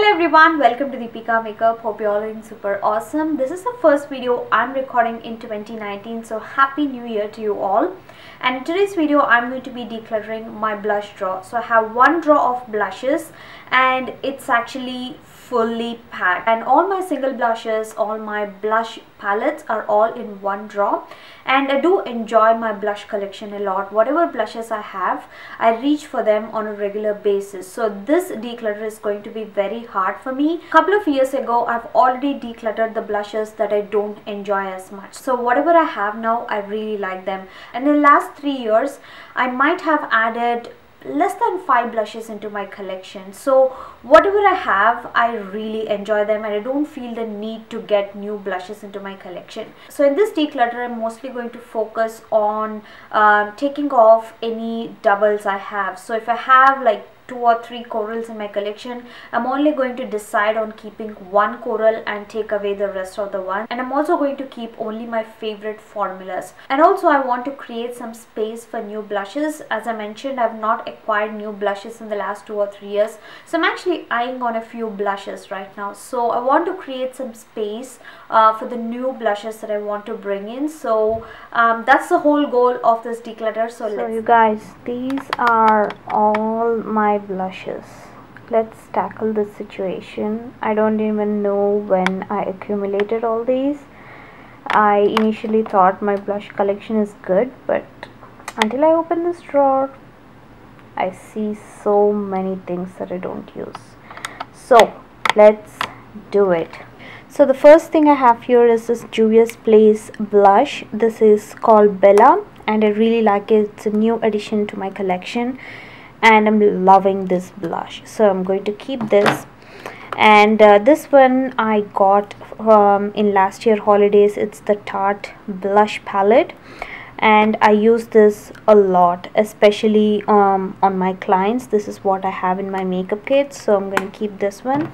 Hello everyone, welcome to Deepika Makeup. Hope you all are doing super awesome. This is the first video I'm recording in 2019, so happy new year to you all. And in today's video I'm going to be decluttering my blush drawer. So I have one drawer of blushes and it's actually fully packed, and all my single blushes, all my blush palettes are all in one drawer. And I do enjoy my blush collection a lot. Whatever blushes I have, I reach for them on a regular basis. So this declutter is going to be very hard for me. A couple of years ago, I've already decluttered the blushes that I don't enjoy as much. So whatever I have now, I really like them. And in the last 3 years, I might have added less than 5 blushes into my collection. So whatever I have, I really enjoy them and I don't feel the need to get new blushes into my collection. So in this declutter, I'm mostly going to focus on taking off any doubles I have. So if I have like 2 or 3 corals in my collection, I'm only going to decide on keeping one coral and take away the rest of the one. And I'm also going to keep only my favorite formulas. And also I want to create some space for new blushes. As I mentioned, I've not acquired new blushes in the last 2 or 3 years. So I'm actually eyeing on a few blushes right now. So I want to create some space for the new blushes that I want to bring in. So that's the whole goal of this declutter. So you guys, these are all my blushes. Let's tackle this situation. I don't even know when I accumulated all these. I initially thought my blush collection is good, but until I open this drawer, I see so many things that I don't use. So let's do it. So the first thing I have here is this Juvia's Place blush. This is called Bella and I really like it. It's a new addition to my collection and I'm loving this blush. So I'm going to keep this. And this one I got in last year holidays. It's the Tarte blush palette and I use this a lot, especially on my clients. This is what I have in my makeup kit, so I'm going to keep this one.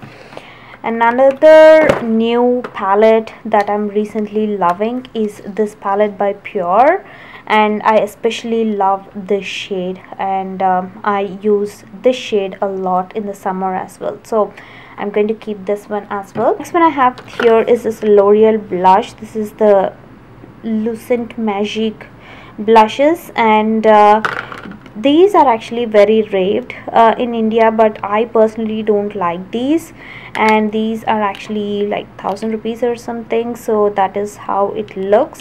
Another new palette that I'm recently loving is this palette by Pure, and I especially love this shade, and I use this shade a lot in the summer as well, so I'm going to keep this one as well. Next one I have here is this L'Oreal blush. This is the Lucent Magic blushes, and these are actually very raved in India, but I personally don't like these, and these are actually like 1000 rupees or something. So that is how it looks.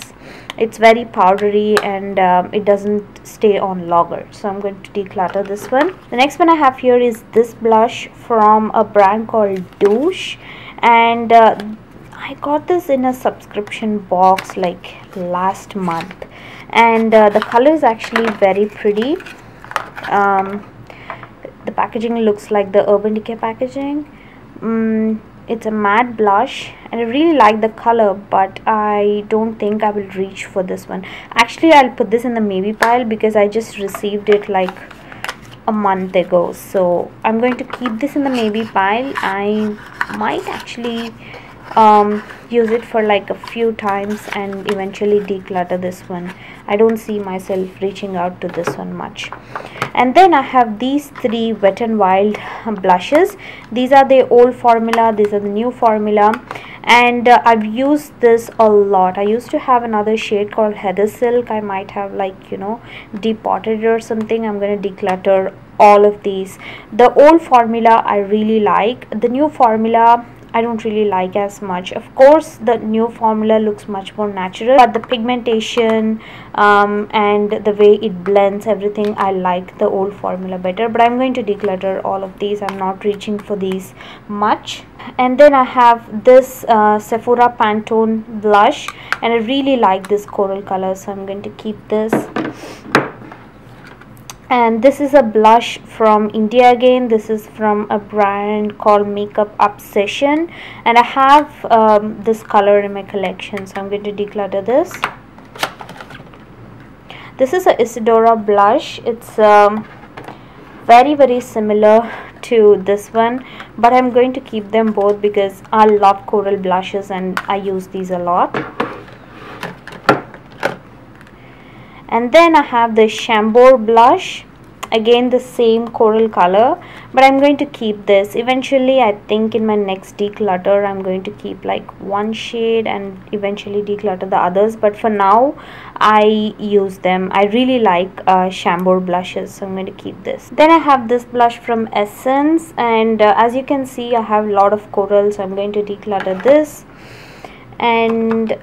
It's very powdery and it doesn't stay on longer, so I'm going to declutter this one. The next one I have here is this blush from a brand called Douche, and I got this in a subscription box like last month, and the color is actually very pretty. The packaging looks like the Urban Decay packaging. It's a matte blush and I really like the color, but I don't think I will reach for this one. Actually, I'll put this in the maybe pile because I just received it like a month ago, so I'm going to keep this in the maybe pile. I might actually use it for like a few times and eventually declutter this one. I don't see myself reaching out to this one much. And then I have these 3 Wet n Wild blushes. These are the old formula, these are the new formula, and I've used this a lot. I used to have another shade called Heather Silk. I might have, like, you know, depotted it or something. I'm going to declutter all of these. The old formula I really like. The new formula I don't really like as much. Of course, the new formula looks much more natural, but the pigmentation and the way it blends everything, I like the old formula better. But I'm going to declutter all of these. I'm not reaching for these much. And then I have this Sephora Pantone blush, and I really like this coral color, so I'm going to keep this. And this is a blush from India again. This is from a brand called Makeup Obsession, and I have this color in my collection, so I'm going to declutter this. This is a Isadora blush. It's very similar to this one, but I'm going to keep them both because I love coral blushes and I use these a lot. And then I have the Chambord blush. again the same coral color, but I'm going to keep this. Eventually I think in my next declutter I'm going to keep like one shade and eventually declutter the others, but for now I use them. I really like Chambord blushes, so I'm going to keep this. Then I have this blush from Essence, and as you can see I have a lot of coral, so I'm going to declutter this. And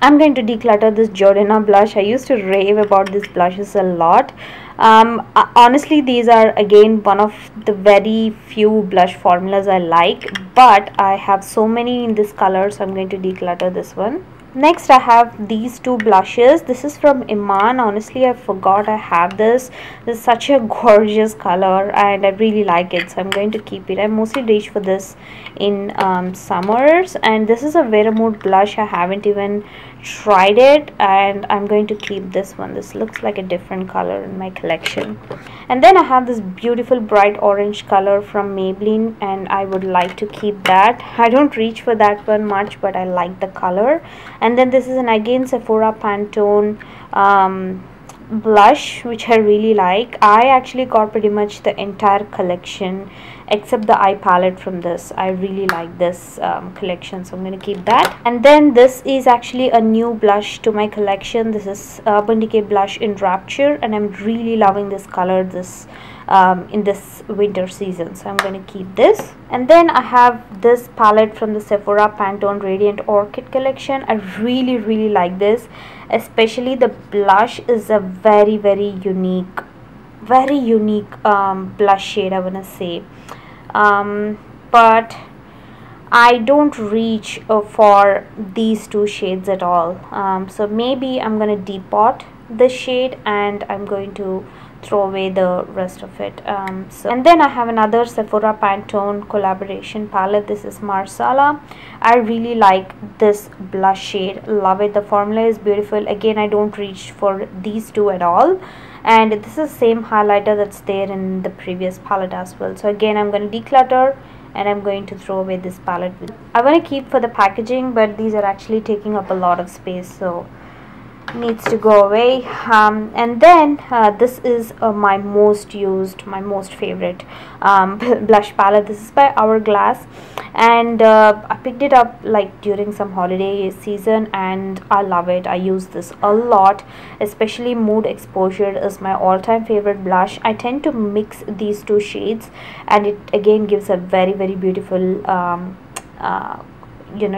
I'm going to declutter this Jordana blush. I used to rave about these blushes a lot. Honestly, these are again one of the very few blush formulas I like, but I have so many in this color, so I'm going to declutter this one. Next I have these two blushes. This is from Iman. Honestly, I forgot I have this. This is such a gorgeous color and I really like it, so I'm going to keep it. I mostly reach for this in summers, and this is a Veramut blush. I haven't even tried it, and I'm going to keep this one. This looks like a different color in my collection. And then I have this beautiful bright orange color from Maybelline, and I would like to keep that. I don't reach for that one much, but I like the color. And then this is an again Sephora Pantone blush, which I really like. I actually got pretty much the entire collection except the eye palette from this. I really like this collection, so I'm going to keep that. And then this is actually a new blush to my collection. This is Urban Decay blush in Rapture, and I'm really loving this color in this winter season, so I'm going to keep this. And then I have this palette from the Sephora Pantone Radiant Orchid collection. I really like this, especially the blush is a very unique blush shade, I wanna say, but I don't reach for these two shades at all, so maybe I'm gonna depot this shade and I'm going to throw away the rest of it. And then I have another Sephora Pantone collaboration palette. This is Marsala. I really like this blush shade, love it. The formula is beautiful. Again, I don't reach for these two at all, and this is the same highlighter that's there in the previous palette as well. So again, I'm going to declutter and I'm going to throw away this palette. I want to keep for the packaging, but these are actually taking up a lot of space, so needs to go away. And then this is my most favorite blush palette. This is by Hourglass, and I picked it up like during some holiday season, and I love it. I use this a lot, especially Mood Exposure is my all-time favorite blush. I tend to mix these two shades, and it again gives a very beautiful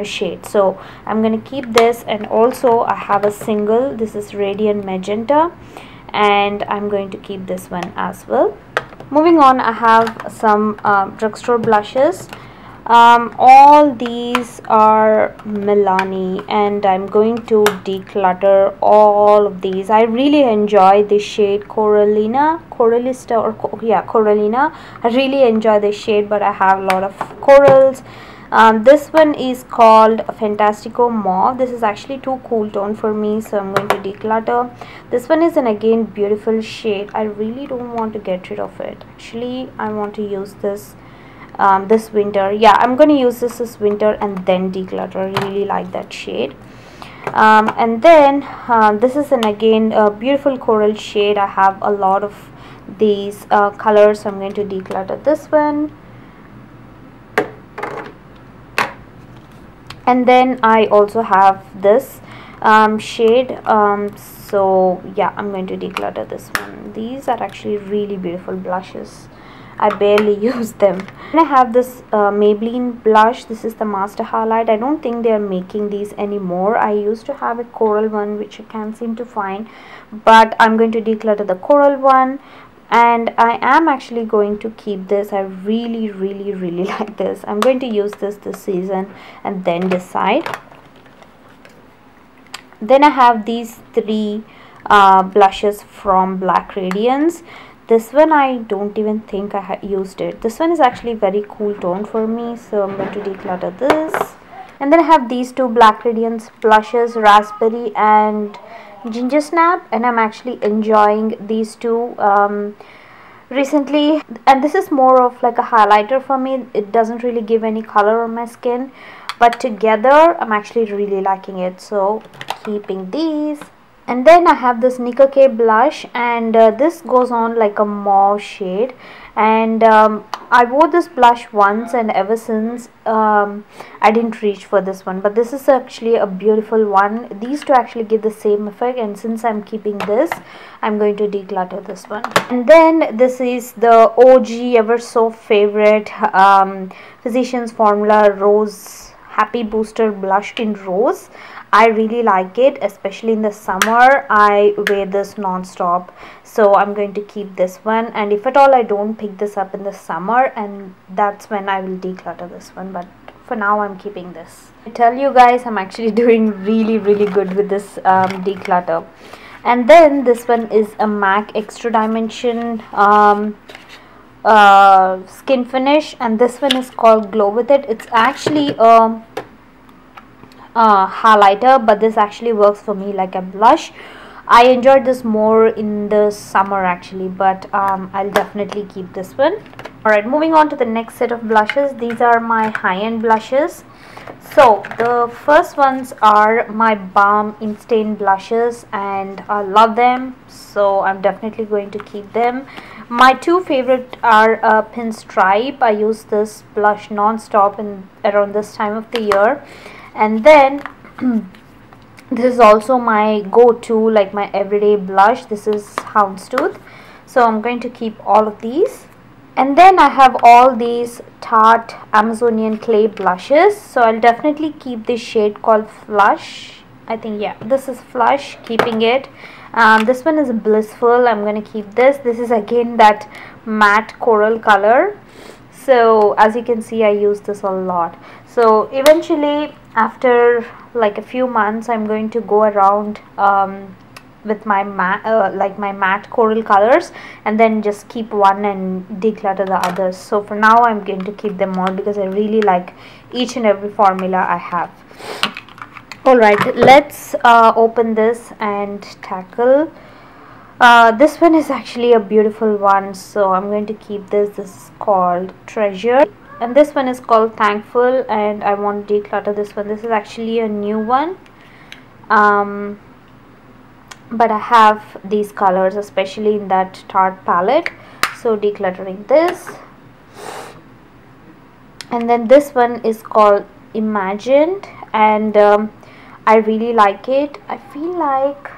shade. So I'm gonna keep this. And also I have a single, this is Radiant Magenta, and I'm going to keep this one as well. Moving on, I have some drugstore blushes. All these are Milani, and I'm going to declutter all of these. I really enjoy this shade Coralina. I really enjoy this shade, but I have a lot of corals. This one is called Fantastico Mauve. This is actually too cool tone for me, so I'm going to declutter. This one is an again beautiful shade. I really don't want to get rid of it. Actually, I want to use this this winter. Yeah, I'm going to use this winter and then declutter. I really like that shade. And then this is an again beautiful coral shade. I have a lot of these colors, so I'm going to declutter this one. And then I also have this shade, so yeah, I'm going to declutter this one. These are actually really beautiful blushes. I barely use them. And I have this Maybelline blush. This is the Master Highlight. I don't think they are making these anymore. I used to have a coral one which I can't seem to find, but I'm going to declutter the coral one. And I am actually going to keep this. I really like this. I'm going to use this season and then decide. Then I have these three blushes from Black Radiance. This one I don't even think I used it. This one is actually very cool tone for me, so I'm going to declutter this. And then I have these two Black Radiance blushes, Raspberry and Ginger Snap, and I'm actually enjoying these two recently. And this is more of like a highlighter for me. It doesn't really give any color on my skin, but together I'm actually really liking it, so keeping these. And then I have this Nicka K blush, and this goes on like a mauve shade. And I wore this blush once, and ever since I didn't reach for this one, but this is actually a beautiful one. These two actually give the same effect, and since I'm keeping this, I'm going to declutter this one. And then this is the OG ever so favorite Physicians Formula Rose Happy Booster Blush in Rose. I really like it, especially in the summer. I wear this non-stop, so I'm going to keep this one. And if at all I don't pick this up in the summer, and that's when I will declutter this one, but for now I'm keeping this. I tell you guys, I'm actually doing really good with this declutter. And then this one is a MAC Extra Dimension skin finish, and this one is called Glow With It. It's actually a highlighter, but this actually works for me like a blush. I enjoyed this more in the summer actually, but I'll definitely keep this one. Alright, moving on to the next set of blushes. These are my high-end blushes. So the first ones are my Balm Instant blushes, and I love them, so I'm definitely going to keep them. My two favorite are Pinstripe. I use this blush non-stop in around this time of the year. And then this is also my go-to, like my everyday blush. This is Houndstooth, so I'm going to keep all of these. And then I have all these Tarte Amazonian clay blushes, so I'll definitely keep this shade called Flush. I think, yeah, this is Flush, keeping it. This one is Blissful. I'm going to keep this. This is again that matte coral color, so as you can see, I use this a lot. So eventually, after like a few months, I'm going to go around with my matte coral colors, and then just keep one and declutter the others. So for now, I'm going to keep them all because I really like each and every formula I have. Alright, let's open this and tackle. This one is actually a beautiful one, so I'm going to keep this. This is called Treasure, and this one is called Thankful, and I want to declutter this one. This is actually a new one, but I have these colors, especially in that Tarte palette, so decluttering this. And then this one is called Imagined, and I really like it. I feel like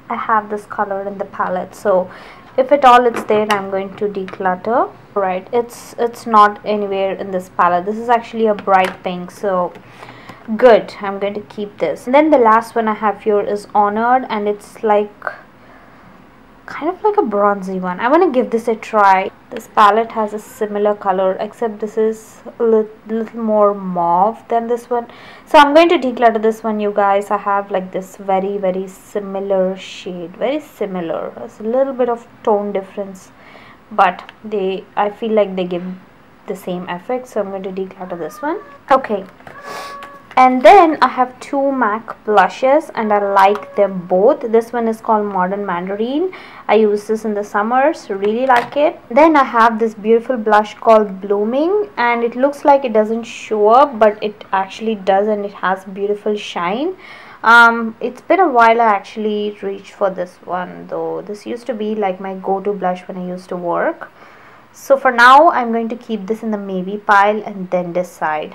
I have this color in the palette, so if at all it's there, I'm going to declutter. Right, it's not anywhere in this palette. This is actually a bright pink, so good, I'm going to keep this. And then the last one I have here is Honored, and it's like kind of like a bronzy one. I want to give this a try. This palette has a similar color, except this is a little more mauve than this one, so I'm going to declutter this one, you guys. I have like this very similar shade, very similar. There's a little bit of tone difference, but I feel like they give the same effect, so I'm going to declutter this one. Okay, and then I have two MAC blushes, and I like them both. This one is called Modern Mandarin. I use this in the summers, really like it. Then I have this beautiful blush called Blooming, and it looks like it doesn't show up, but it actually does, and it has beautiful shine. It's been a while I actually reached for this one, though. This used to be like my go-to blush when I used to work. So for now, I'm going to keep this in the maybe pile and then decide.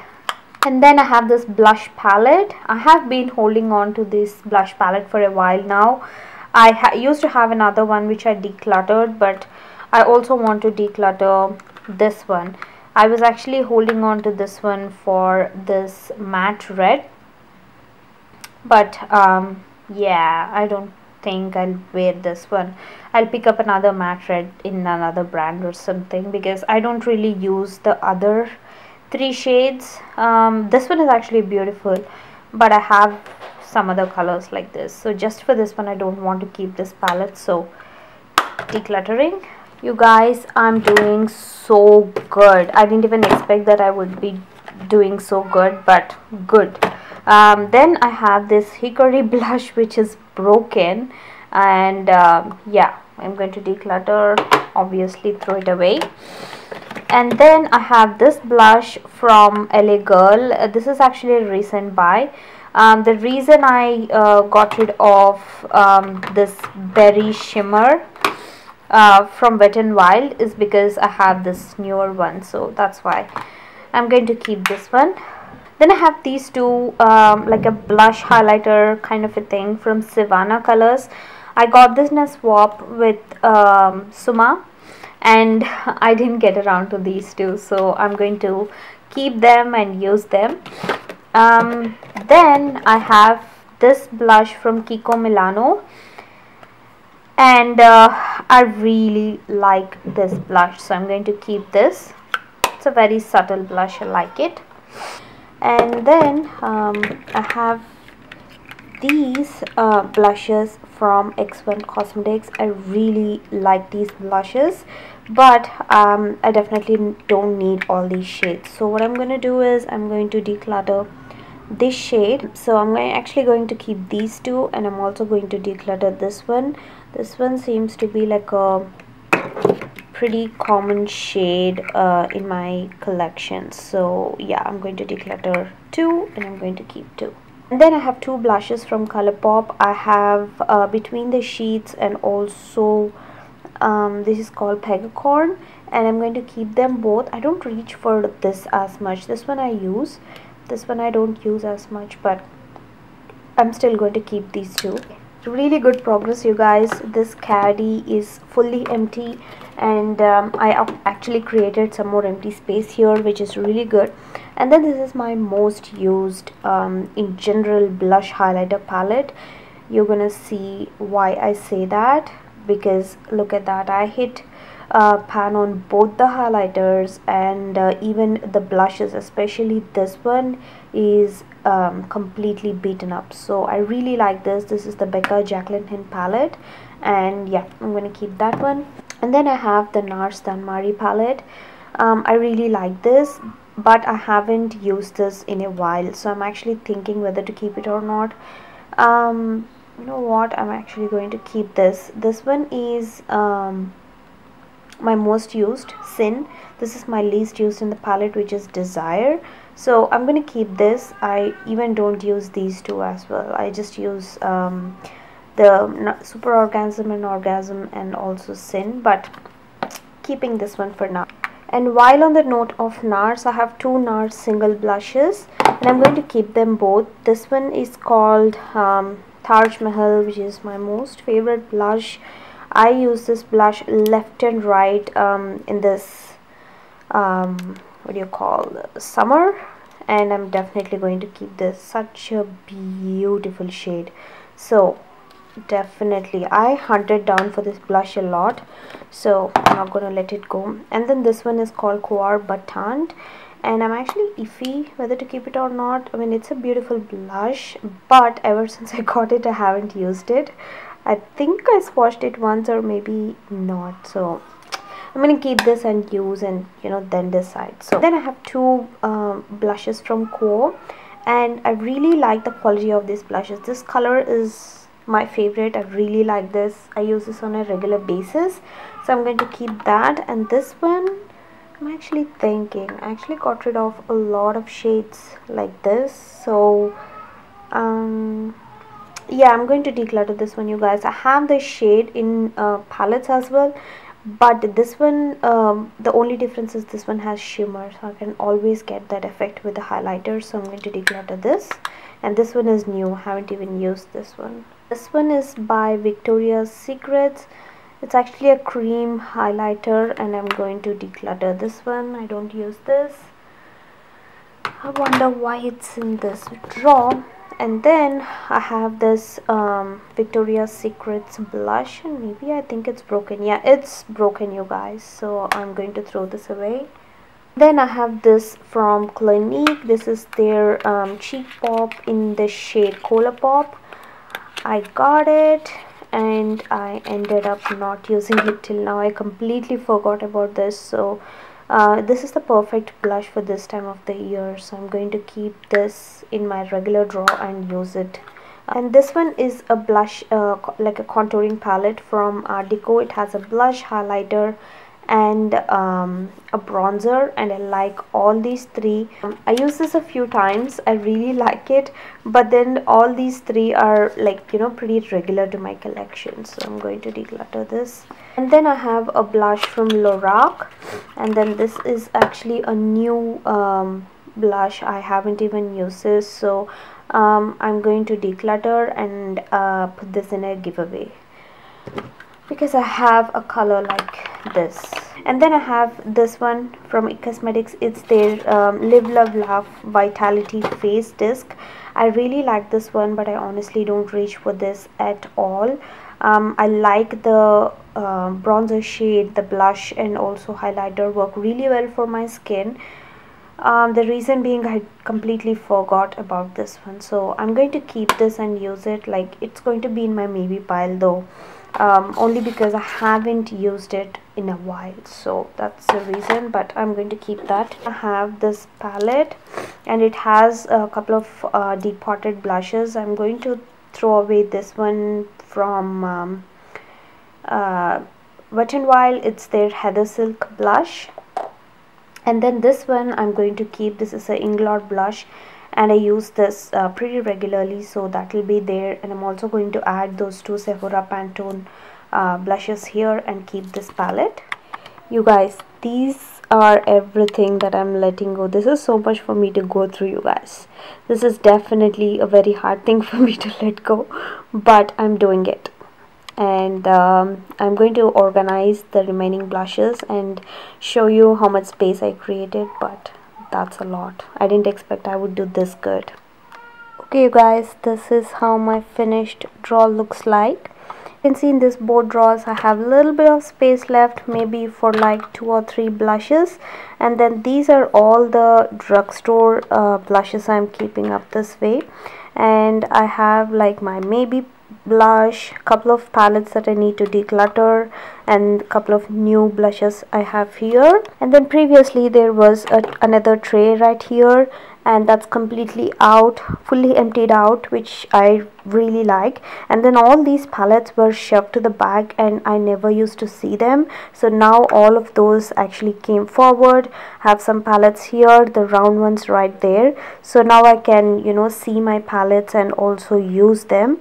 And then I have this blush palette. I have been holding on to this blush palette for a while now. I used to have another one which I decluttered, but I also want to declutter this one. I was actually holding on to this one for this matte red, but yeah, I don't think I'll wear this one. I'll pick up another matte red in another brand or something, because I don't really use the other three shades. This one is actually beautiful, but I have some other colors like this, so just for this one I don't want to keep this palette, so decluttering. You guys, I'm doing so good. I didn't even expect that I would be doing so good, but good. Then I have this Hickory blush which is broken, and yeah, I'm going to declutter, obviously throw it away. And then I have this blush from LA Girl. This is actually a recent buy. The reason I got rid of this berry shimmer from Wet n Wild is because I have this newer one, so that's why I'm going to keep this one. Then I have these two, like a blush highlighter kind of a thing from Savannah Colors. I got this in a swap with Suma, and I didn't get around to these two, so I'm going to keep them and use them. Then I have this blush from Kiko Milano, and I really like this blush, so I'm going to keep this. It's a very subtle blush, I like it. And then I have these blushes from X1 Cosmetics. I really like these blushes, but I definitely don't need all these shades. So what I'm going to do is I'm going to declutter this shade. So I'm actually going to keep these two, and I'm also going to declutter this one. This one seems to be like a pretty common shade in my collection, so yeah, I'm going to declutter two and I'm going to keep two. And then I have two blushes from Colourpop. I have Between the Sheets, and also this is called Pegacorn, and I'm going to keep them both. I don't reach for this as much. This one I use, this one I don't use as much, but I'm still going to keep these two. Really good progress, you guys. This caddy is fully empty, and I actually created some more empty space here, which is really good. And then this is my most used in general blush highlighter palette. You're gonna see why I say that, because look at that, I hit pan on both the highlighters and even the blushes, especially this one is completely beaten up. So I really like this. This is the Becca Jaclyn Hill palette, and yeah, I'm going to keep that one. And then I have the NARS Danmari palette. I really like this, but I haven't used this in a while, so I'm actually thinking whether to keep it or not. You know what, I'm actually going to keep this. This one is my most used, Sin. This is my least used in the palette, which is Desire, so I'm going to keep this. I even don't use these two as well. I just use the Super Orgasm and Orgasm, and also Sin, but keeping this one for now. And while on the note of NARS, I have two NARS single blushes, and I'm going to keep them both. This one is called Taj Mahal, which is my most favorite blush. I use this blush left and right in this what do you call, summer, and I'm definitely going to keep this. Such a beautiful shade, so definitely I hunted down for this blush a lot, so I'm not gonna let it go. And then this one is called Kuar Batant, and I'm actually iffy whether to keep it or not. I mean, it's a beautiful blush, but ever since I got it, I haven't used it. I think I swatched it once, or maybe not, so I'm gonna keep this and use, and then decide. So then I have two blushes from Quo, and I really like the quality of these blushes. This color is my favorite. I really like this. I use this on a regular basis, so I'm going to keep that. And this one, I'm actually thinking, I actually got rid of a lot of shades like this, so yeah, I'm going to declutter this one, you guys. I have the shade in palettes as well, but this one, the only difference is this one has shimmer, so I can always get that effect with the highlighter, so I'm going to declutter this. And this one is new, I haven't even used this one. This one is by Victoria's Secrets. It's actually a cream highlighter, and I'm going to declutter this one. I don't use this. I wonder why it's in this drawer. And then I have this Victoria's Secrets blush, and maybe I think it's broken. Yeah, it's broken, you guys, so I'm going to throw this away. Then I have this from Clinique. This is their Cheek Pop in the shade Cola Pop. I got it, and I ended up not using it till now. I completely forgot about this, so this is the perfect blush for this time of the year, so I'm going to keep this in my regular drawer and use it. And this one is a blush, like a contouring palette from Art Deco. It has a blush, highlighter, and a bronzer, and I like all these three. I use this a few times, I really like it, but then all these three are like, you know, pretty regular to my collection, so I'm going to declutter this. And then I have a blush from Lorac, and then this is actually a new blush. I haven't even used this, so I'm going to declutter and put this in a giveaway because I have a color like this. And then I have this one from Cosmetics. It's their Live Love Laugh Vitality Face Disc. I really like this one, but I honestly don't reach for this at all. I like the bronzer shade, the blush and also highlighter work really well for my skin. The reason being I completely forgot about this one, so I'm going to keep this and use it. Like, it's going to be in my maybe pile though, only because I haven't used it in a while, so that's the reason, but I'm going to keep that. I have this palette and it has a couple of deep potted blushes. I'm going to throw away this one from Wet n Wild. It's their Heather Silk blush. And then this one I'm going to keep. This is a Inglot blush and I use this pretty regularly, so that will be there. And I'm also going to add those two Sephora Pantone blushes here and keep this palette. You guys, these are everything that I'm letting go. This is so much for me to go through, you guys. This is definitely a very hard thing for me to let go, but I'm doing it. And I'm going to organize the remaining blushes and show you how much space I created, but that's a lot. I didn't expect I would do this good. Okay you guys, this is how my finished drawer looks like. You can see in this both drawers I have a little bit of space left, maybe for like 2 or 3 blushes, and then these are all the drugstore blushes I'm keeping up this way. And I have like my maybe blush, couple of palettes that I need to declutter, and a couple of new blushes I have here. And then previously there was another tray right here, and that's completely out, fully emptied out, which I really like. And then all these palettes were shoved to the back and I never used to see them, so now all of those actually came forward. Have some palettes here, the round ones right there, so now I can, you know, see my palettes and also use them.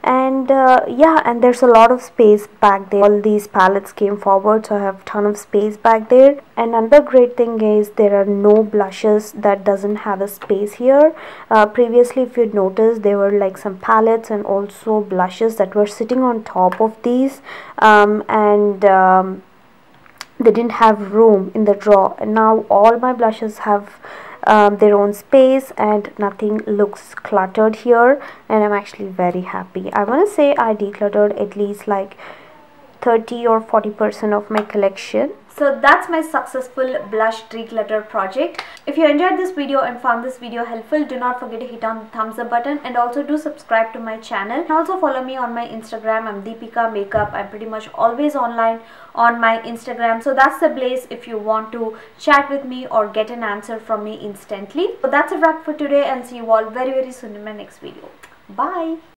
And yeah, and there's a lot of space back there. All these palettes came forward, so I have a ton of space back there. And another great thing is there are no blushes that doesn't have a space here. Previously, if you'd noticed, there were like some palettes and also blushes that were sitting on top of these, they didn't have room in the drawer. And now all my blushes have their own space and nothing looks cluttered here, and I'm actually very happy. I want to say I decluttered at least like 30 or 40% of my collection. So that's my successful blush declutter project. If you enjoyed this video and found this video helpful, do not forget to hit on the thumbs up button, and also do subscribe to my channel. And also follow me on my Instagram. I'm deepikamakeup. I'm pretty much always online on my Instagram, so that's the place if you want to chat with me or get an answer from me instantly. So that's a wrap for today, and see you all very soon in my next video. Bye.